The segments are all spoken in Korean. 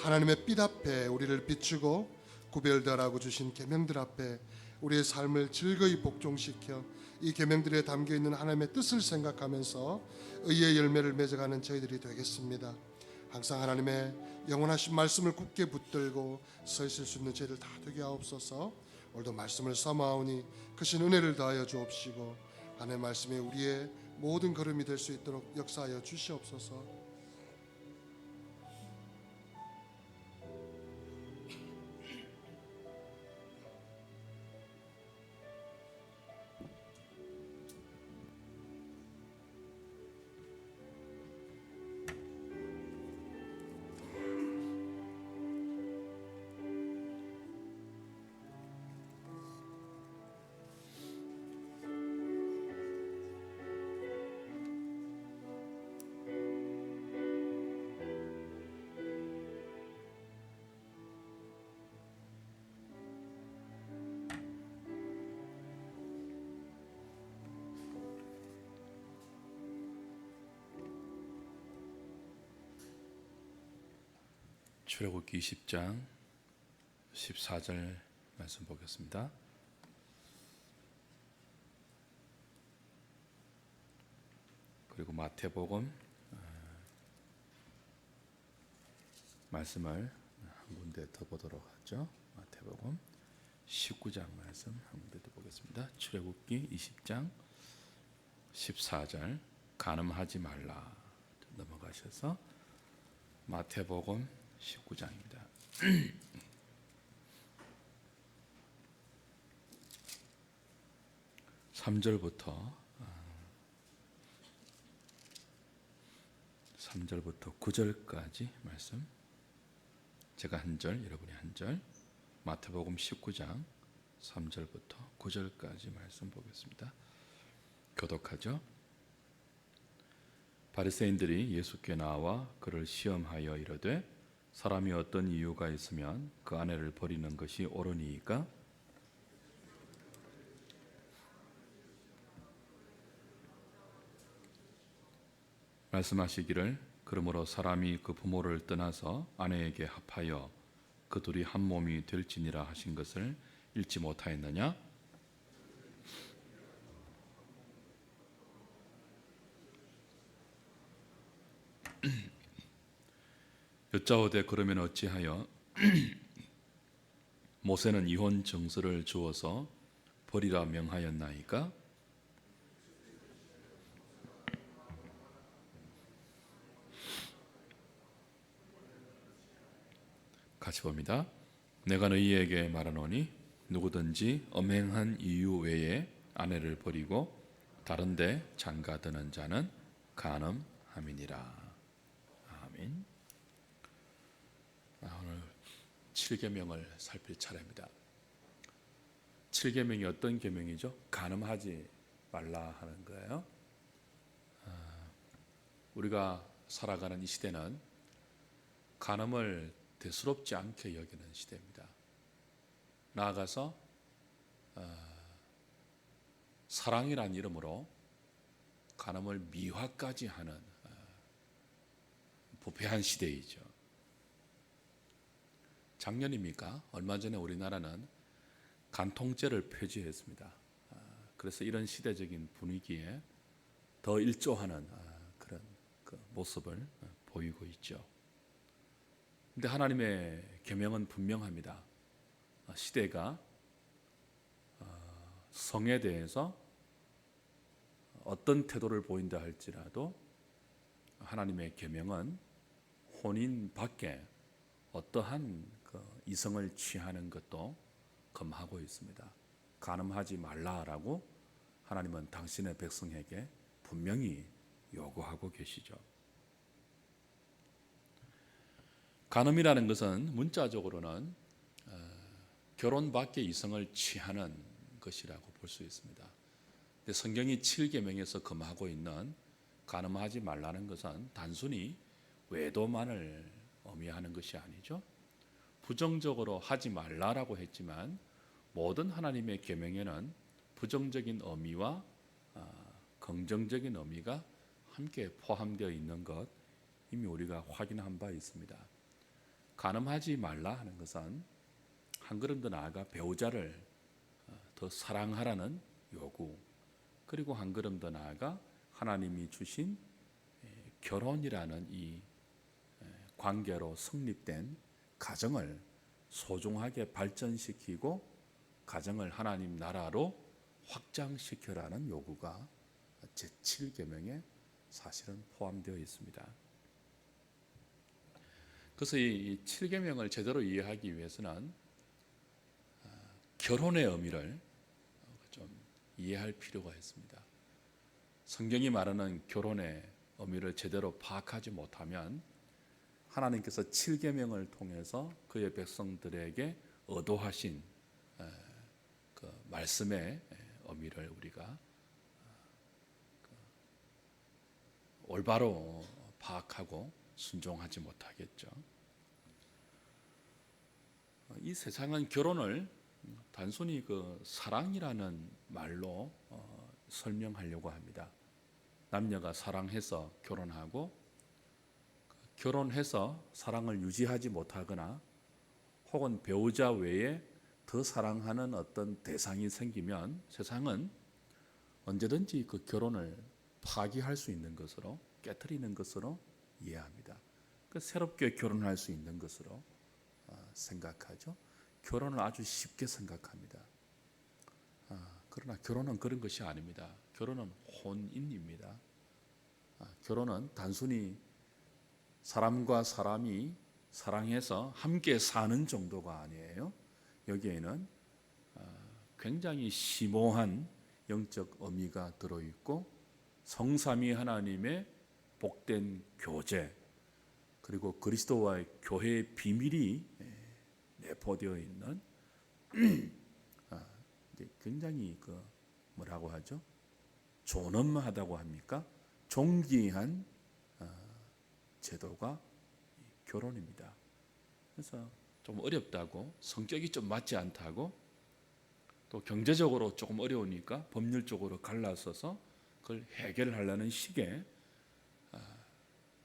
하나님의 빛 앞에 우리를 비추고 구별되라고 주신 계명들 앞에 우리의 삶을 즐거이 복종시켜 이 계명들에 담겨 있는 하나님의 뜻을 생각하면서 의의 열매를 맺어가는 저희들이 되겠습니다. 항상 하나님의 영원하신 말씀을 굳게 붙들고 서 있을 수 있는 저희들 다 되게 하옵소서. 오늘도 말씀을 삼아오니 크신 은혜를 더하여 주옵시고 하나님의 말씀에 우리의 모든 걸음이 될 수 있도록 역사하여 주시옵소서. 출애굽기 20장 14절 말씀 보겠습니다. 그리고 마태복음 말씀을 한 군데 더 보도록 하죠. 마태복음 19장 말씀 한 군데 더 보겠습니다. 출애굽기 20장 14절 간음하지 말라 넘어가셔서 마태복음 19장입니다. 3절부터 9절까지 말씀, 제가 한 절, 여러분이 한 절, 마태복음 19장 3절부터 9절까지 말씀 보겠습니다. 교독하죠. 바리새인들이 예수께 나와 그를 시험하여 이르되 사람이 어떤 이유가 있으면 그 아내를 버리는 것이 옳으니이까? 말씀하시기를 그러므로 사람이 그 부모를 떠나서 아내에게 합하여 그 둘이 한 몸이 될지니라 하신 것을 읽지 못하였느냐? 여짜오되 그러면 어찌하여 모세는 이혼 정서를 주어서 버리라 명하였나이까? 같이 봅니다. 내가 너희에게 말하노니 누구든지 엄행한 이유 외에 아내를 버리고 다른 데 장가드는 자는 간음함이니라. 아멘. 오늘 7계명을 살필 차례입니다. 7계명이 어떤 계명이죠? 간음하지 말라 하는 거예요. 우리가 살아가는 이 시대는 간음을 대수롭지 않게 여기는 시대입니다. 나아가서 사랑이란 이름으로 간음을 미화까지 하는 부패한 시대이죠. 작년입니까? 얼마 전에 우리나라는 간통죄를 폐지했습니다. 그래서 이런 시대적인 분위기에 더 일조하는 그런 모습을 보이고 있죠. 근데 하나님의 계명은 분명합니다. 시대가 성에 대해서 어떤 태도를 보인다 할지라도 하나님의 계명은 혼인 밖에 어떠한 이성을 취하는 것도 금하고 있습니다. 간음하지 말라라고 하나님은 당신의 백성에게 분명히 요구하고 계시죠. 간음이라는 것은 문자적으로는 결혼 밖의 이성을 취하는 것이라고 볼 수 있습니다. 근데 성경이 7계명에서 금하고 있는 간음하지 말라는 것은 단순히 외도만을 의미하는 것이 아니죠. 부정적으로 하지 말라라고 했지만 모든 하나님의 계명에는 부정적인 의미와 긍정적인 의미가 함께 포함되어 있는 것 이미 우리가 확인한 바 있습니다. 간음하지 말라 하는 것은 한 걸음 더 나아가 배우자를 더 사랑하라는 요구, 그리고 한 걸음 더 나아가 하나님이 주신 결혼이라는 이 관계로 성립된 가정을 소중하게 발전시키고 가정을 하나님 나라로 확장시켜라는 요구가 제7계명에 사실은 포함되어 있습니다. 그래서 이 7계명을 제대로 이해하기 위해서는 결혼의 의미를 좀 이해할 필요가 있습니다. 성경이 말하는 결혼의 의미를 제대로 파악하지 못하면 하나님께서 7계명을 통해서 그의 백성들에게 의도하신 그 말씀의 의미를 우리가 올바로 파악하고 순종하지 못하겠죠. 이 세상은 결혼을 단순히 그 사랑이라는 말로 설명하려고 합니다. 남녀가 사랑해서 결혼하고 결혼해서 사랑을 유지하지 못하거나 혹은 배우자 외에 더 사랑하는 어떤 대상이 생기면 세상은 언제든지 그 결혼을 파기할 수 있는 것으로, 깨트리는 것으로 이해합니다. 그 새롭게 결혼할 수 있는 것으로 생각하죠. 결혼을 아주 쉽게 생각합니다. 그러나 결혼은 그런 것이 아닙니다. 결혼은 혼인입니다. 결혼은 단순히 사람과 사람이 사랑해서 함께 사는 정도가 아니에요. 여기에는 굉장히 심오한 영적 의미가 들어있고 성삼위 하나님의 복된 교제, 그리고 그리스도와의 교회의 비밀이 내포되어 있는 굉장히 뭐라고 하죠? 존엄하다고 합니까? 존귀한 제도가 결혼입니다. 그래서 좀 어렵다고, 성격이 좀 맞지 않다고, 또 경제적으로 조금 어려우니까 법률적으로 갈라서서 그걸 해결하려는 식의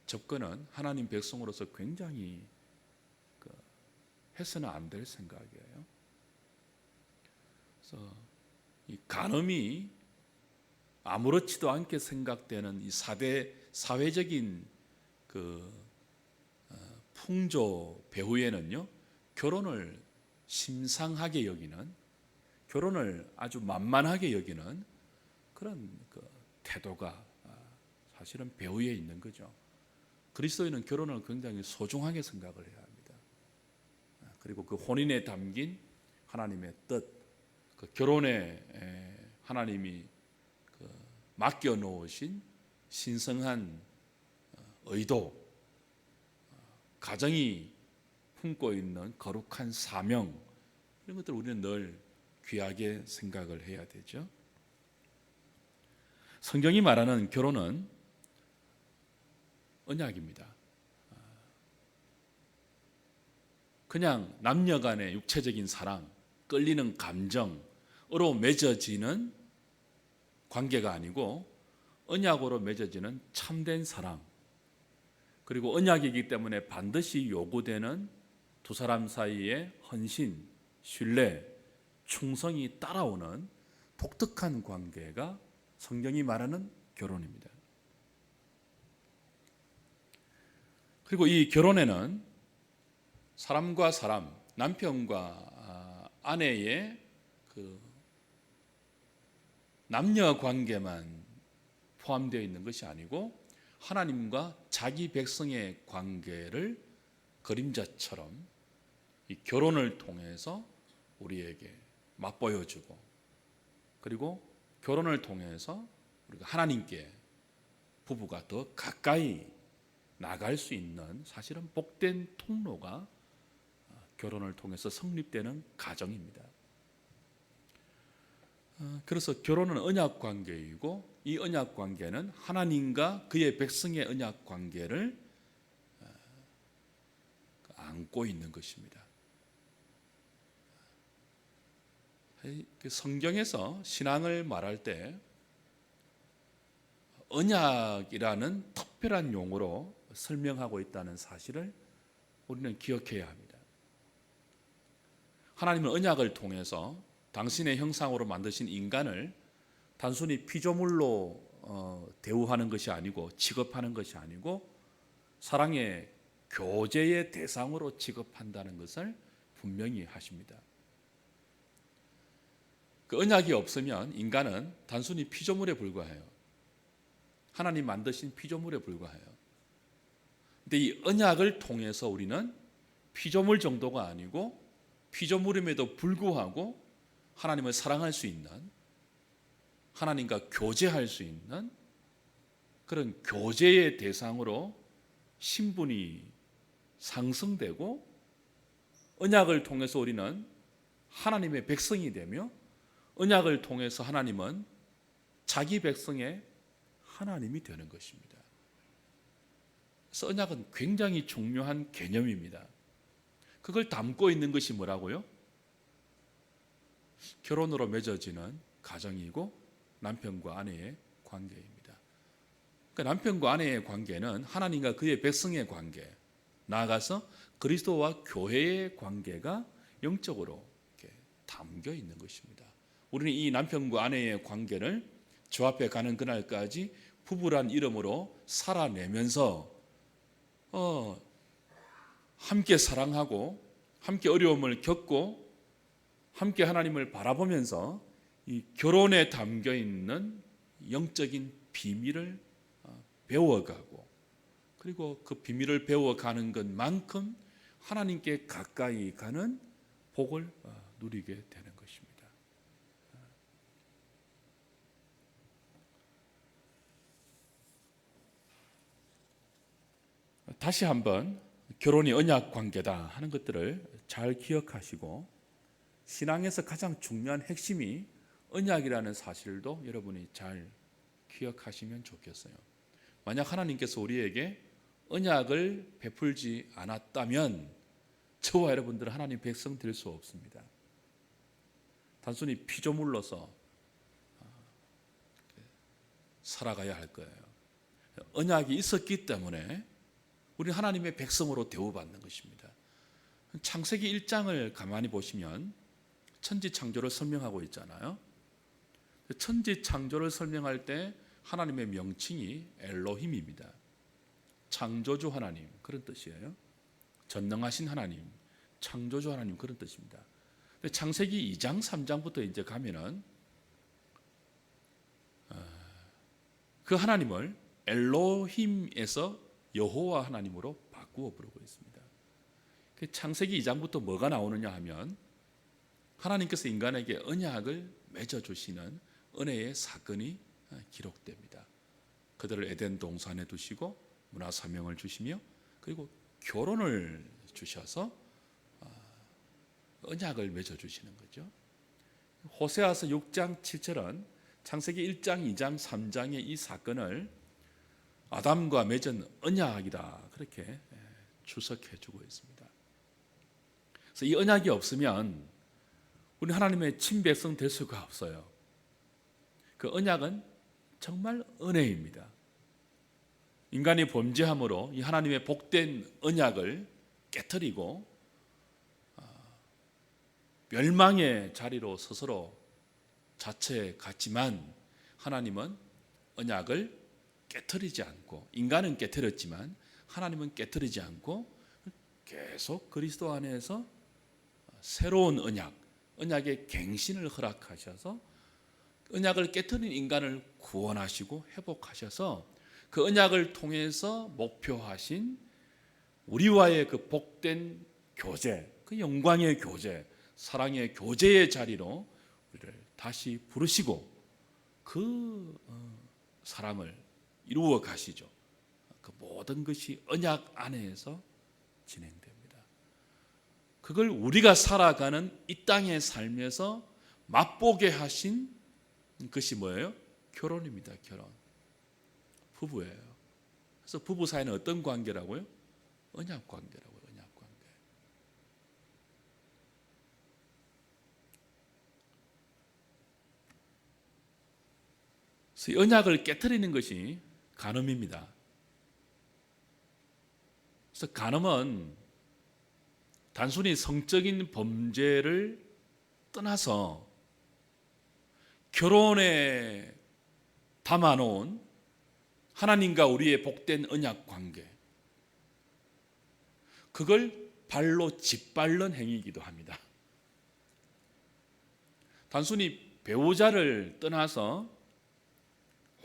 접근은 하나님 백성으로서 굉장히 해서는 안 될 생각이에요. 그래서 이 간음이 아무렇지도 않게 생각되는 이 사회적인 풍조 배후에는요, 결혼을 심상하게 여기는, 결혼을 아주 만만하게 여기는 그런 태도가 사실은 배후에 있는 거죠. 그리스도인은 결혼을 굉장히 소중하게 생각을 해야 합니다. 그리고 그 혼인에 담긴 하나님의 뜻, 그 결혼에 하나님이 맡겨 놓으신 신성한 의도, 가정이 품고 있는 거룩한 사명, 이런 것들을 우리는 늘 귀하게 생각을 해야 되죠. 성경이 말하는 결혼은 언약입니다. 그냥 남녀 간의 육체적인 사랑, 끌리는 감정으로 맺어지는 관계가 아니고 언약으로 맺어지는 참된 사랑, 그리고 언약이기 때문에 반드시 요구되는 두 사람 사이의 헌신, 신뢰, 충성이 따라오는 독특한 관계가 성경이 말하는 결혼입니다. 그리고 이 결혼에는 사람과 사람, 남편과 아내의 남녀 관계만 포함되어 있는 것이 아니고 하나님과 자기 백성의 관계를 그림자처럼 이 결혼을 통해서 우리에게 맛보여주고, 그리고 결혼을 통해서 우리가 하나님께 부부가 더 가까이 나갈 수 있는 사실은 복된 통로가 결혼을 통해서 성립되는 가정입니다. 그래서 결혼은 언약 관계이고 이 언약 관계는 하나님과 그의 백성의 언약 관계를 안고 있는 것입니다. 성경에서 신앙을 말할 때 언약이라는 특별한 용어로 설명하고 있다는 사실을 우리는 기억해야 합니다. 하나님은 언약을 통해서 당신의 형상으로 만드신 인간을 단순히 피조물로 대우하는 것이 아니고 취급하는 것이 아니고 사랑의 교제의 대상으로 취급한다는 것을 분명히 하십니다. 그 언약이 없으면 인간은 단순히 피조물에 불과해요. 하나님 만드신 피조물에 불과해요. 근데 이 언약을 통해서 우리는 피조물 정도가 아니고 피조물임에도 불구하고 하나님을 사랑할 수 있는, 하나님과 교제할 수 있는 그런 교제의 대상으로 신분이 상승되고 언약을 통해서 우리는 하나님의 백성이 되며 언약을 통해서 하나님은 자기 백성의 하나님이 되는 것입니다. 그래서 언약은 굉장히 중요한 개념입니다. 그걸 담고 있는 것이 뭐라고요? 결혼으로 맺어지는 가정이고 남편과 아내의 관계입니다. 그러니까 남편과 아내의 관계는 하나님과 그의 백성의 관계, 나아가서 그리스도와 교회의 관계가 영적으로 이렇게 담겨 있는 것입니다. 우리는 이 남편과 아내의 관계를 주 앞에 가는 그날까지 부부란 이름으로 살아내면서 함께 사랑하고 함께 어려움을 겪고 함께 하나님을 바라보면서 이 결혼에 담겨 있는 영적인 비밀을 배워가고 그리고 그 비밀을 배워가는 것만큼 하나님께 가까이 가는 복을 누리게 되는 것입니다. 다시 한번 결혼이 언약 관계다 하는 것들을 잘 기억하시고 신앙에서 가장 중요한 핵심이 언약이라는 사실도 여러분이 잘 기억하시면 좋겠어요. 만약 하나님께서 우리에게 언약을 베풀지 않았다면 저와 여러분들은 하나님 백성 될 수 없습니다. 단순히 피조물로서 살아가야 할 거예요. 언약이 있었기 때문에 우리 하나님의 백성으로 대우받는 것입니다. 창세기 1장을 가만히 보시면 천지 창조를 설명하고 있잖아요. 천지 창조를 설명할 때 하나님의 명칭이 엘로힘입니다. 창조주 하나님 그런 뜻이에요. 전능하신 하나님, 창조주 하나님 그런 뜻입니다. 근데 창세기 2장, 3장부터 이제 가면은 그 하나님을 엘로힘에서 여호와 하나님으로 바꾸어 부르고 있습니다. 창세기 2장부터 뭐가 나오느냐 하면 하나님께서 인간에게 언약을 맺어주시는 은혜의 사건이 기록됩니다. 그들을 에덴 동산에 두시고 문화 사명을 주시며 그리고 결혼을 주셔서 언약을 맺어주시는 거죠. 호세아서 6장 7절은 창세기 1장, 2장, 3장의 이 사건을 아담과 맺은 언약이다 그렇게 추석해 주고 있습니다. 그래서 이 언약이 없으면 우리 하나님의 친백성 될 수가 없어요. 그 언약은 정말 은혜입니다. 인간이 범죄함으로 이 하나님의 복된 언약을 깨트리고 멸망의 자리로 스스로 자처해 갔지만 하나님은 언약을 깨트리지 않고 인간은 깨트렸지만 하나님은 깨트리지 않고 계속 그리스도 안에서 새로운 언약의 갱신을 허락하셔서 언약을 깨트린 인간을 구원하시고 회복하셔서 그 언약을 통해서 목표하신 우리와의 그 복된 교제, 그 영광의 교제, 사랑의 교제의 자리로 우리를 다시 부르시고 그 사랑을 이루어 가시죠. 그 모든 것이 언약 안에서 진행됩니다. 그걸 우리가 살아가는 이 땅의 삶에서 맛보게 하신 것이 뭐예요? 결혼입니다. 결혼. 부부예요. 그래서 부부 사이는 어떤 관계라고요? 언약 관계라고요. 언약 관계. 그래서 이 언약을 깨트리는 것이 간음입니다. 그래서 간음은 단순히 성적인 범죄를 떠나서 결혼에 담아놓은 하나님과 우리의 복된 언약 관계, 그걸 발로 짓밟는 행위이기도 합니다. 단순히 배우자를 떠나서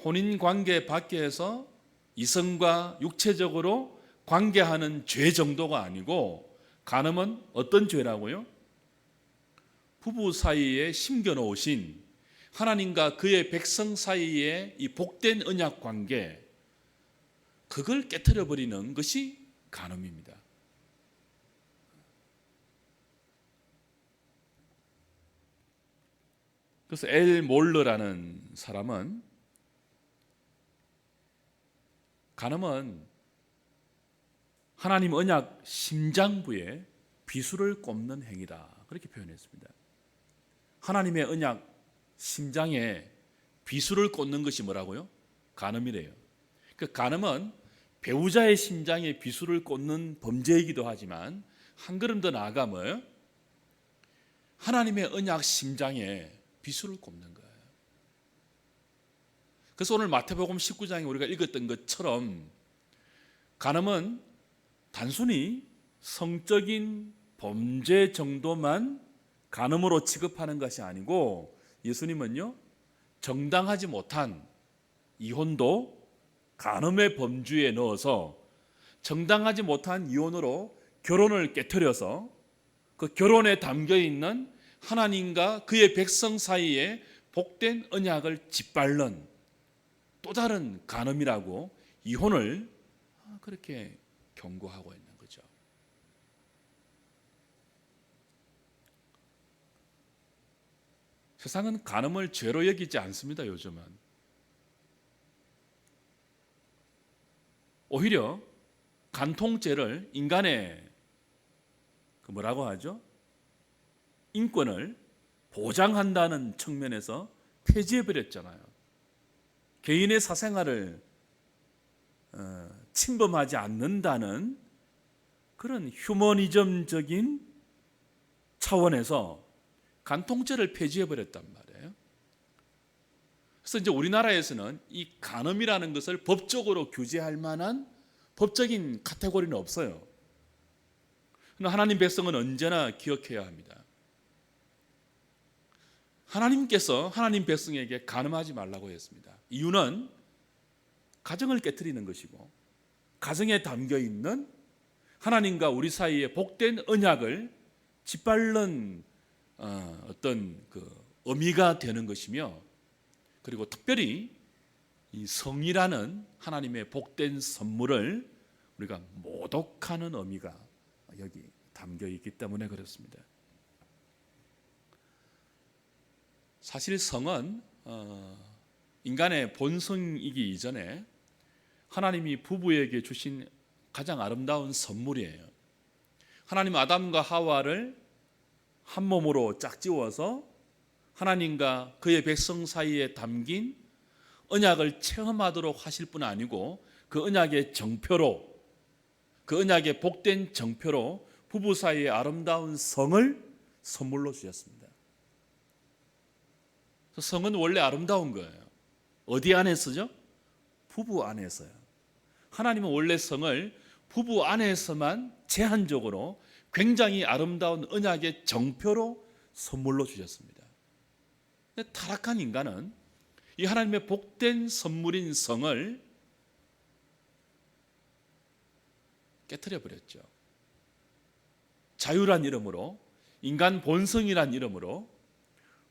혼인 관계 밖에서 이성과 육체적으로 관계하는 죄 정도가 아니고, 간음은 어떤 죄라고요? 부부 사이에 심겨놓으신 하나님과 그의 백성 사이의 이 복된 언약 관계, 그걸 깨트려 버리는 것이 간음입니다. 그래서 엘 몰러라는 사람은 간음은 하나님 언약 심장부에 비수를 꼽는 행위다, 그렇게 표현했습니다. 하나님의 언약 심장에 비수를 꽂는 것이 뭐라고요? 간음이래요. 그 간음은 배우자의 심장에 비수를 꽂는 범죄이기도 하지만 한 걸음 더 나아가 뭐예요? 하나님의 언약 심장에 비수를 꽂는 거예요. 그래서 오늘 마태복음 19장에 우리가 읽었던 것처럼 간음은 단순히 성적인 범죄 정도만 간음으로 취급하는 것이 아니고, 예수님은요, 정당하지 못한 이혼도 간음의 범주에 넣어서 정당하지 못한 이혼으로 결혼을 깨트려서 그 결혼에 담겨 있는 하나님과 그의 백성 사이에 복된 언약을 짓밟는 또 다른 간음이라고 이혼을 그렇게 경고하고 있는 거죠. 세상은 간음을 죄로 여기지 않습니다. 요즘은 오히려 간통죄를 인간의 그 뭐라고 하죠? 인권을 보장한다는 측면에서 폐지해버렸잖아요. 개인의 사생활을 침범하지 않는다는 그런 휴머니즘적인 차원에서 간통죄를 폐지해버렸단 말이에요. 그래서 이제 우리나라에서는 이 간음이라는 것을 법적으로 규제할 만한 법적인 카테고리는 없어요. 그러나 하나님 백성은 언제나 기억해야 합니다. 하나님께서 하나님 백성에게 간음하지 말라고 했습니다. 이유는 가정을 깨트리는 것이고, 가정에 담겨 있는 하나님과 우리 사이의 복된 언약을 짓밟는 어떤 그 의미가 되는 것이며, 그리고 특별히 이 성이라는 하나님의 복된 선물을 우리가 모독하는 의미가 여기 담겨 있기 때문에 그렇습니다. 사실 성은 인간의 본성이기 이전에 하나님이 부부에게 주신 가장 아름다운 선물이에요. 하나님 아담과 하와를 한 몸으로 짝지어서 하나님과 그의 백성 사이에 담긴 언약을 체험하도록 하실 뿐 아니고, 그 언약의 정표로, 그 언약의 복된 정표로 부부 사이의 아름다운 성을 선물로 주셨습니다. 성은 원래 아름다운 거예요. 어디 안에서죠? 부부 안에서요. 하나님은 원래 성을 부부 안에서만 제한적으로 굉장히 아름다운 언약의 정표로 선물로 주셨습니다. 근데 타락한 인간은 이 하나님의 복된 선물인 성을 깨트려 버렸죠. 자유란 이름으로, 인간 본성이란 이름으로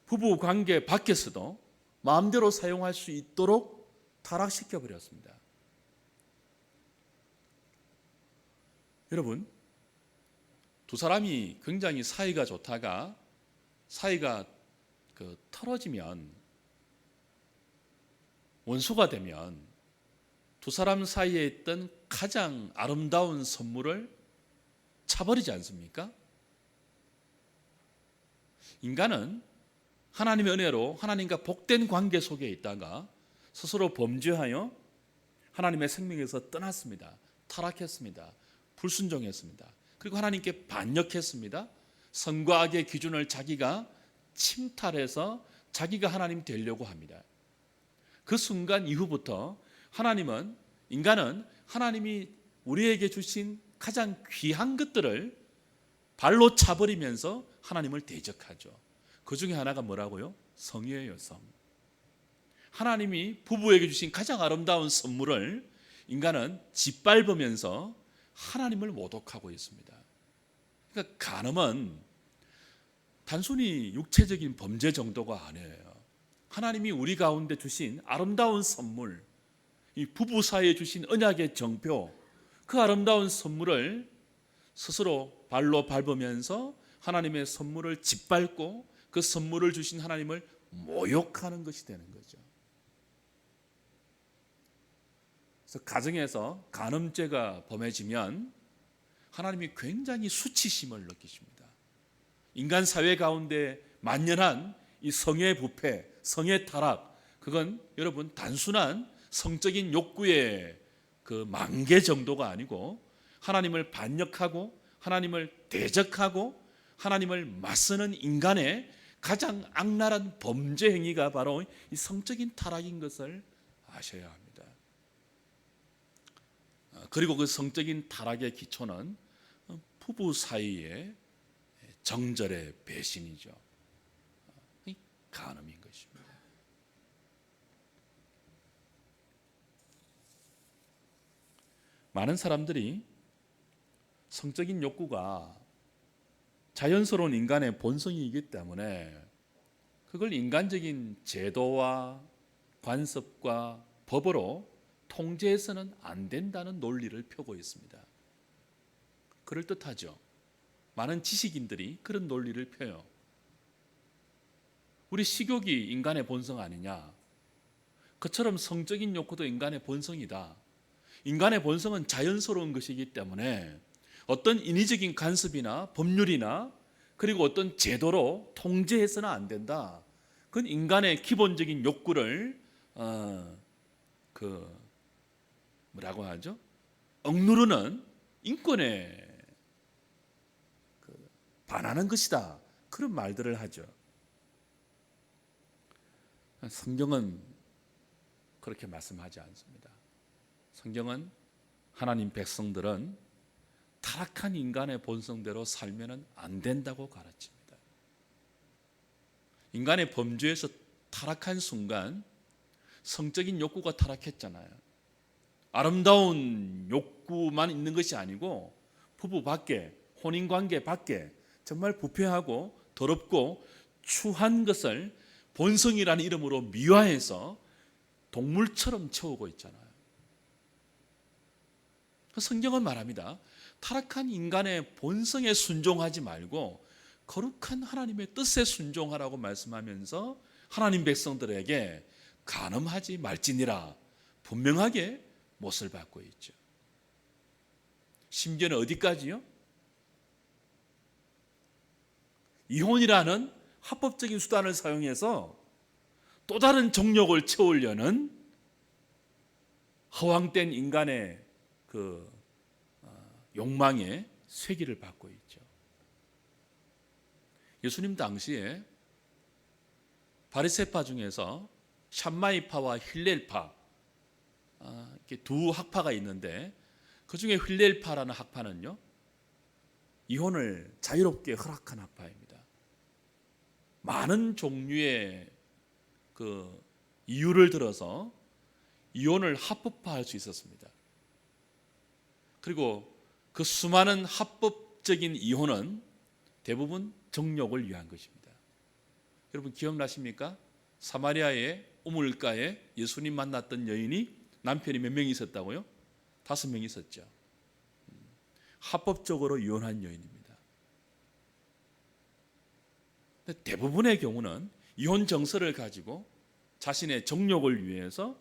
부부 관계 밖에서도 마음대로 사용할 수 있도록 타락시켜 버렸습니다. 여러분, 두 사람이 굉장히 사이가 좋다가 사이가 틀어지면, 원수가 되면 두 사람 사이에 있던 가장 아름다운 선물을 차버리지 않습니까? 인간은 하나님의 은혜로 하나님과 복된 관계 속에 있다가 스스로 범죄하여 하나님의 생명에서 떠났습니다. 타락했습니다. 불순종했습니다. 그리고 하나님께 반역했습니다. 선과 악의 기준을 자기가 침탈해서 자기가 하나님 되려고 합니다. 그 순간 이후부터 인간은 하나님이 우리에게 주신 가장 귀한 것들을 발로 차버리면서 하나님을 대적하죠. 그 중에 하나가 뭐라고요? 성이에요, 성. 하나님이 부부에게 주신 가장 아름다운 선물을 인간은 짓밟으면서 하나님을 모독하고 있습니다. 그러니까 간음은 단순히 육체적인 범죄 정도가 아니에요. 하나님이 우리 가운데 주신 아름다운 선물, 이 부부 사이에 주신 언약의 정표, 그 아름다운 선물을 스스로 발로 밟으면서 하나님의 선물을 짓밟고 그 선물을 주신 하나님을 모욕하는 것이 되는 거죠. 그래서 가정에서 간음죄가 범해지면 하나님이 굉장히 수치심을 느끼십니다. 인간 사회 가운데 만연한 이 성의 부패, 성의 타락, 그건 여러분 단순한 성적인 욕구의 그 만개 정도가 아니고 하나님을 반역하고 하나님을 대적하고 하나님을 맞서는 인간의 가장 악랄한 범죄 행위가 바로 이 성적인 타락인 것을 아셔야 합니다. 그리고 그 성적인 타락의 기초는 부부 사이의 정절의 배신이죠. 이 간음인 것입니다. 많은 사람들이 성적인 욕구가 자연스러운 인간의 본성이기 때문에 그걸 인간적인 제도와 관습과 법으로 통제해서는 안 된다는 논리를 펴고 있습니다. 그럴듯하죠. 많은 지식인들이 그런 논리를 펴요. 우리 식욕이 인간의 본성 아니냐? 그처럼 성적인 욕구도 인간의 본성이다. 인간의 본성은 자연스러운 것이기 때문에 어떤 인위적인 간섭이나 법률이나 그리고 어떤 제도로 통제해서는 안 된다. 그건 인간의 기본적인 욕구를 뭐라고 하죠? 억누르는 인권에 반하는 것이다. 그런 말들을 하죠. 성경은 그렇게 말씀하지 않습니다. 성경은 하나님 백성들은 타락한 인간의 본성대로 살면 안 된다고 가르칩니다. 인간의 범죄에서 타락한 순간 성적인 욕구가 타락했잖아요. 아름다운 욕구만 있는 것이 아니고 부부 밖에, 혼인관계 밖에 정말 부패하고 더럽고 추한 것을 본성이라는 이름으로 미화해서 동물처럼 채우고 있잖아요. 성경은 말합니다. 타락한 인간의 본성에 순종하지 말고 거룩한 하나님의 뜻에 순종하라고 말씀하면서 하나님 백성들에게 간음하지 말지니라 분명하게 못을 받고 있죠. 심지어는 어디까지요? 이혼이라는 합법적인 수단을 사용해서 또 다른 정욕을 채우려는 허황된 인간의 그 욕망의 쇠기를 받고 있죠. 예수님 당시에 바리새파 중에서 샴마이파와 힐렐파 이렇게 두 학파가 있는데 그 중에 힐렐파라는 학파는요 이혼을 자유롭게 허락한 학파입니다. 많은 종류의 그 이유를 들어서 이혼을 합법화할 수 있었습니다. 그리고 그 수많은 합법적인 이혼은 대부분 정욕을 위한 것입니다. 여러분 기억나십니까? 사마리아의 우물가에 예수님 만났던 여인이 남편이 몇 명 있었다고요? 5명 있었죠. 합법적으로 이혼한 여인입니다. 근데 대부분의 경우는 이혼 정서를 가지고 자신의 정욕을 위해서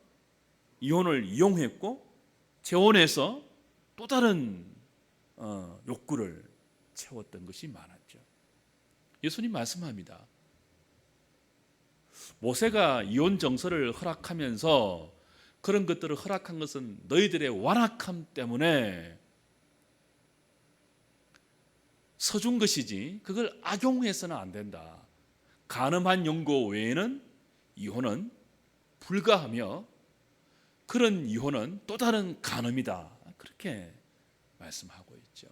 이혼을 이용했고 재혼해서 또 다른 욕구를 채웠던 것이 많았죠. 예수님 말씀합니다. 모세가 이혼 정서를 허락하면서 그런 것들을 허락한 것은 너희들의 완악함 때문에 서준 것이지 그걸 악용해서는 안 된다. 간음한 용고 외에는 이혼은 불가하며 그런 이혼은 또 다른 간음이다. 그렇게 말씀하고 있죠.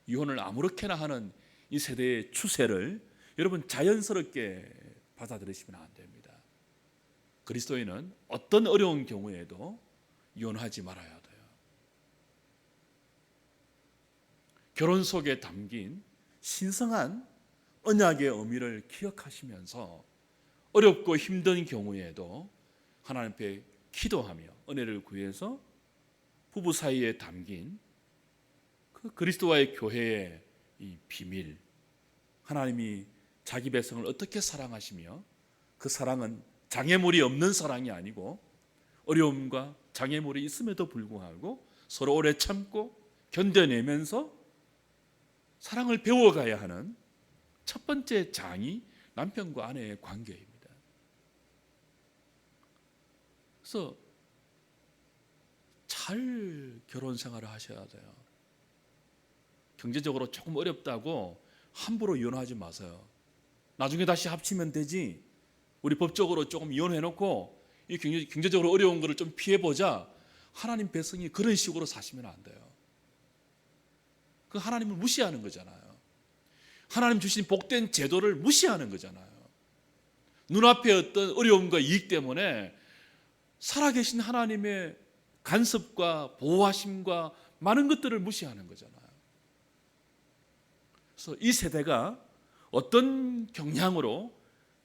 이혼을 아무렇게나 하는 이 세대의 추세를 여러분 자연스럽게 받아들이시면 안 됩니다. 그리스도인은 어떤 어려운 경우에도 이혼하지 말아야 돼요. 결혼 속에 담긴 신성한 언약의 의미를 기억하시면서 어렵고 힘든 경우에도 하나님 앞에 기도하며 은혜를 구해서 부부 사이에 담긴 그 그리스도와의 교회의 이 비밀, 하나님이 자기 백성을 어떻게 사랑하시며 그 사랑은 장애물이 없는 사랑이 아니고 어려움과 장애물이 있음에도 불구하고 서로 오래 참고 견뎌내면서 사랑을 배워가야 하는 첫 번째 장이 남편과 아내의 관계입니다. 그래서 잘 결혼 생활을 하셔야 돼요. 경제적으로 조금 어렵다고 함부로 이혼하지 마세요. 나중에 다시 합치면 되지. 우리 법적으로 조금 이혼해놓고 이 경제적으로 어려운 것을 좀 피해보자. 하나님 백성이 그런 식으로 사시면 안 돼요. 그 하나님을 무시하는 거잖아요. 하나님 주신 복된 제도를 무시하는 거잖아요. 눈앞에 어떤 어려움과 이익 때문에 살아계신 하나님의 간섭과 보호하심과 많은 것들을 무시하는 거잖아요. 그래서 이 세대가 어떤 경향으로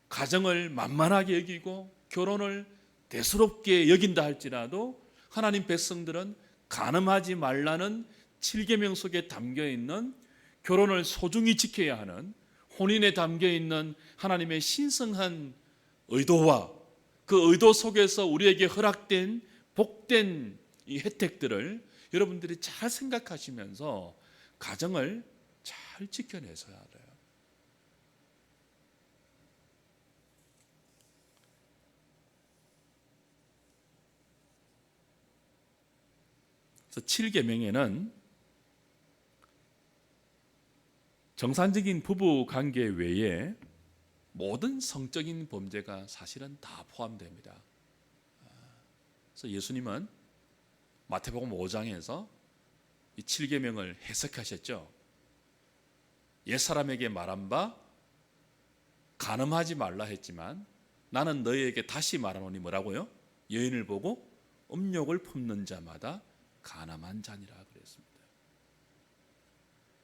가정을 만만하게 여기고 결혼을 대수롭게 여긴다 할지라도 하나님 백성들은 간음하지 말라는 7계명 속에 담겨 있는 결혼을 소중히 지켜야 하는 혼인에 담겨 있는 하나님의 신성한 의도와 그 의도 속에서 우리에게 허락된 복된 이 혜택들을 여러분들이 잘 생각하시면서 가정을 잘 지켜내셔야 돼요. 그래서 7계명에는 정상적인 부부 관계 외에 모든 성적인 범죄가 사실은 다 포함됩니다. 그래서 예수님은 마태복음 5장에서 이 7계명을 해석하셨죠. 옛사람에게 말한 바 간음하지 말라 했지만 나는 너희에게 다시 말하노니 뭐라고요? 여인을 보고 음욕을 품는 자마다 간음한 자니라 그랬습니다.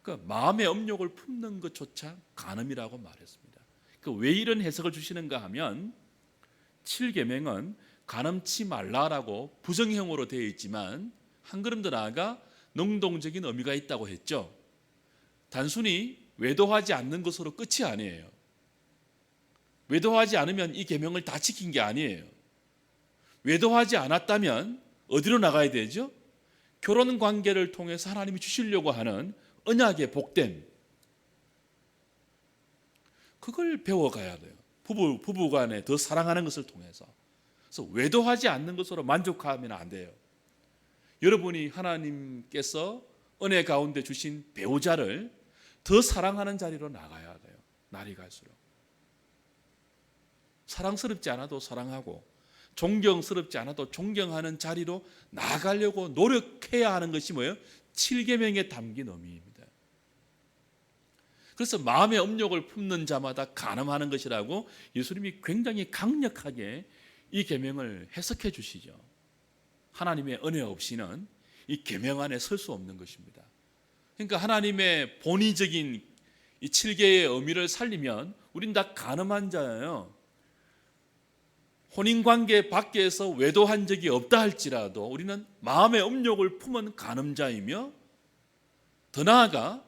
그러니까 마음의 음욕을 품는 것조차 간음이라고 말했습니다. 그러니까 왜 이런 해석을 주시는가 하면 7계명은 간음치 말라라고 부정형으로 되어 있지만 한 걸음 더 나아가 능동적인 의미가 있다고 했죠. 단순히 외도하지 않는 것으로 끝이 아니에요. 외도하지 않으면 이 계명을 다 지킨 게 아니에요. 외도하지 않았다면 어디로 나가야 되죠? 결혼 관계를 통해서 하나님이 주시려고 하는 언약의 복됨, 그걸 배워가야 돼요. 부부간에 더 사랑하는 것을 통해서. 그래서 외도하지 않는 것으로 만족하면 안 돼요. 여러분이 하나님께서 은혜 가운데 주신 배우자를 더 사랑하는 자리로 나가야 돼요. 날이 갈수록. 사랑스럽지 않아도 사랑하고 존경스럽지 않아도 존경하는 자리로 나가려고 노력해야 하는 것이 뭐예요? 7계명에 담긴 의미입니다. 그래서 마음의 음욕을 품는 자마다 간음하는 것이라고 예수님이 굉장히 강력하게 이 계명을 해석해 주시죠. 하나님의 은혜 없이는 이 계명 안에 설 수 없는 것입니다. 그러니까 하나님의 본의적인 이 7계의 의미를 살리면 우린 다 간음한 자예요. 혼인관계 밖에서 외도한 적이 없다 할지라도 우리는 마음의 음욕을 품은 간음자이며 더 나아가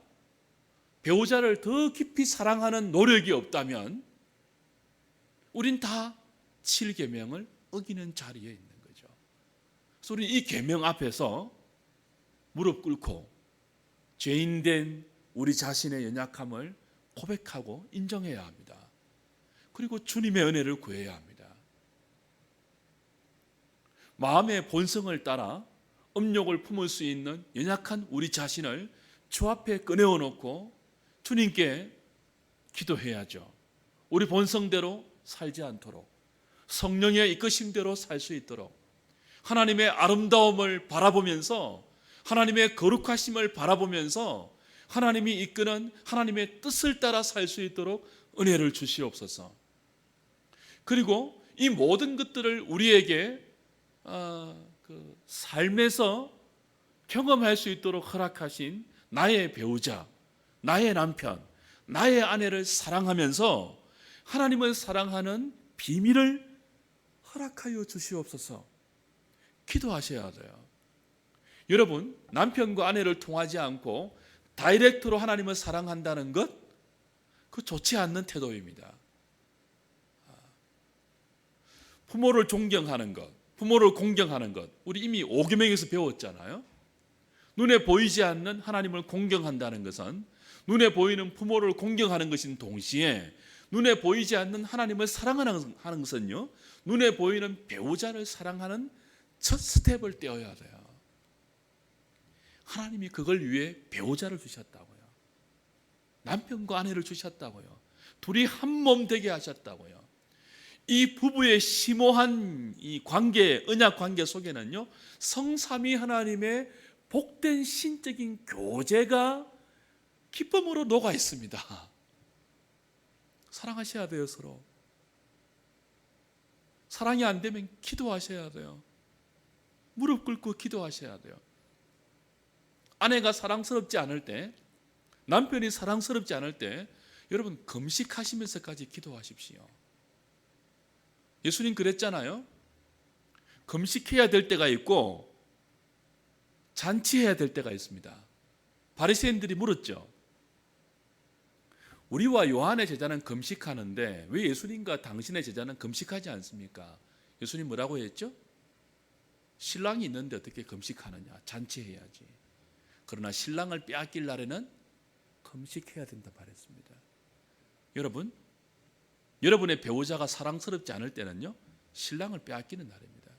배우자를 더 깊이 사랑하는 노력이 없다면 우린 다 7계명을 어기는 자리에 있는 거죠. 그래서 우리 이 계명 앞에서 무릎 꿇고 죄인된 우리 자신의 연약함을 고백하고 인정해야 합니다. 그리고 주님의 은혜를 구해야 합니다. 마음의 본성을 따라 음욕을 품을 수 있는 연약한 우리 자신을 주 앞에 꺼내어 놓고 주님께 기도해야죠. 우리 본성대로 살지 않도록, 성령의 이끄심대로 살 수 있도록, 하나님의 아름다움을 바라보면서, 하나님의 거룩하심을 바라보면서 하나님이 이끄는 하나님의 뜻을 따라 살 수 있도록 은혜를 주시옵소서. 그리고 이 모든 것들을 우리에게 삶에서 경험할 수 있도록 허락하신 나의 배우자, 나의 남편, 나의 아내를 사랑하면서 하나님을 사랑하는 비밀을 허락하여 주시옵소서. 기도하셔야 돼요. 여러분, 남편과 아내를 통하지 않고 다이렉트로 하나님을 사랑한다는 것, 그 좋지 않는 태도입니다. 부모를 존경하는 것, 부모를 공경하는 것, 우리 이미 5계명에서 배웠잖아요. 눈에 보이지 않는 하나님을 공경한다는 것은 눈에 보이는 부모를 공경하는 것인 동시에 눈에 보이지 않는 하나님을 사랑하는 것은요, 눈에 보이는 배우자를 사랑하는 첫 스텝을 떼어야 돼요. 하나님이 그걸 위해 배우자를 주셨다고요. 남편과 아내를 주셨다고요. 둘이 한 몸 되게 하셨다고요. 이 부부의 심오한 이 관계, 언약 관계 속에는요, 성삼위 하나님의 복된 신적인 교제가 기쁨으로 녹아 있습니다. 사랑하셔야 돼요, 서로. 사랑이 안 되면 기도하셔야 돼요. 무릎 꿇고 기도하셔야 돼요. 아내가 사랑스럽지 않을 때, 남편이 사랑스럽지 않을 때, 여러분 금식하시면서까지 기도하십시오. 예수님 그랬잖아요. 금식해야 될 때가 있고 잔치해야 될 때가 있습니다. 바리새인들이 물었죠. 우리와 요한의 제자는 금식하는데 왜 예수님과 당신의 제자는 금식하지 않습니까? 예수님 뭐라고 했죠? 신랑이 있는데 어떻게 금식하느냐? 잔치해야지. 그러나 신랑을 빼앗길 날에는 금식해야 된다 말했습니다. 여러분, 여러분의 배우자가 사랑스럽지 않을 때는요, 신랑을 빼앗기는 날입니다.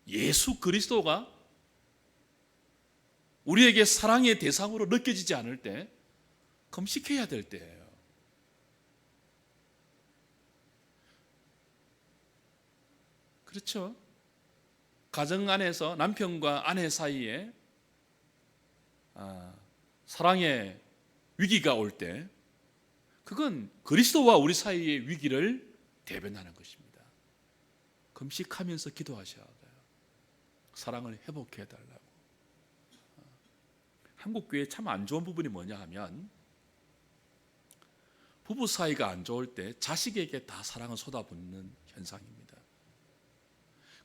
예수 그리스도가 우리에게 사랑의 대상으로 느껴지지 않을 때 금식해야 될 때예요. 그렇죠? 가정 안에서 남편과 아내 사이에 사랑의 위기가 올 때, 그건 그리스도와 우리 사이의 위기를 대변하는 것입니다. 금식하면서 기도하셔야 돼요. 사랑을 회복해 달라고. 한국 교회 참 안 좋은 부분이 뭐냐 하면, 부부 사이가 안 좋을 때 자식에게 다 사랑을 쏟아붓는 현상입니다.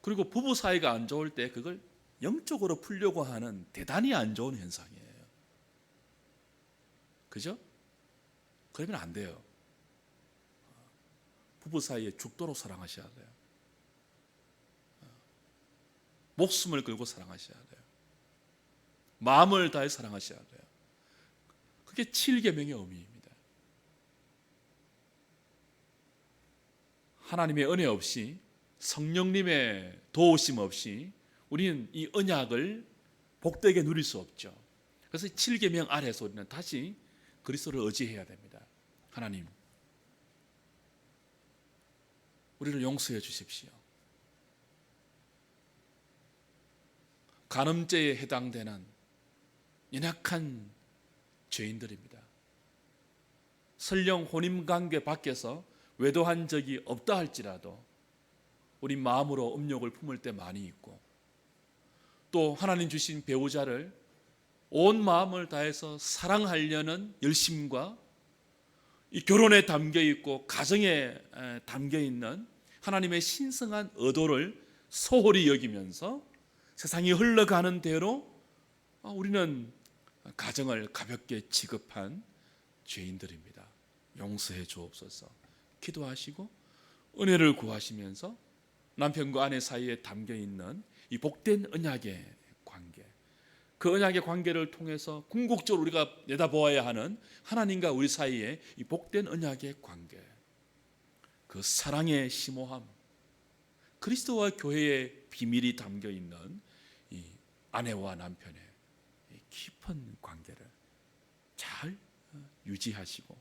그리고 부부 사이가 안 좋을 때 그걸 영적으로 풀려고 하는 대단히 안 좋은 현상이에요. 그죠? 그러면 안 돼요. 부부 사이에 죽도록 사랑하셔야 돼요. 목숨을 걸고 사랑하셔야 돼요. 마음을 다해 사랑하셔야 돼요. 그게 7계명의 의미입니다. 하나님의 은혜 없이, 성령님의 도우심 없이 우리는 이 언약을 복되게 누릴 수 없죠. 그래서 7계명 아래에서 우리는 다시 그리스도를 의지해야 됩니다. 하나님, 우리를 용서해 주십시오. 간음죄에 해당되는 연약한 죄인들입니다. 설령 혼인관계 밖에서 외도한 적이 없다 할지라도 우리 마음으로 음욕을 품을 때 많이 있고, 또 하나님 주신 배우자를 온 마음을 다해서 사랑하려는 열심과 이 결혼에 담겨 있고 가정에 담겨 있는 하나님의 신성한 의도를 소홀히 여기면서 세상이 흘러가는 대로 우리는 가정을 가볍게 취급한 죄인들입니다. 용서해 주옵소서. 기도하시고 은혜를 구하시면서 남편과 아내 사이에 담겨 있는 이 복된 언약의 관계, 그 언약의 관계를 통해서 궁극적으로 우리가 내다보아야 하는 하나님과 우리 사이의 이 복된 언약의 관계, 그 사랑의 심오함, 그리스도와 교회의 비밀이 담겨 있는 이 아내와 남편의 깊은 관계를 잘 유지하시고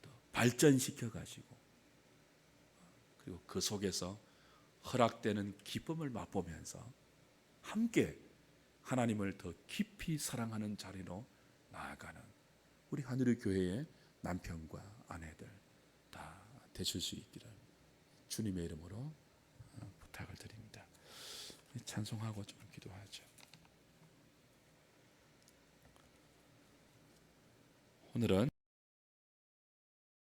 또 발전시켜 가시고 그리고 그 속에서 허락되는 기쁨을 맛보면서 함께 하나님을 더 깊이 사랑하는 자리로 나아가는 우리 하늘의 교회의 남편과 아내들 다 되실 수 있기를 주님의 이름으로 부탁을 드립니다. 찬송하고 좀 기도하죠. 오늘은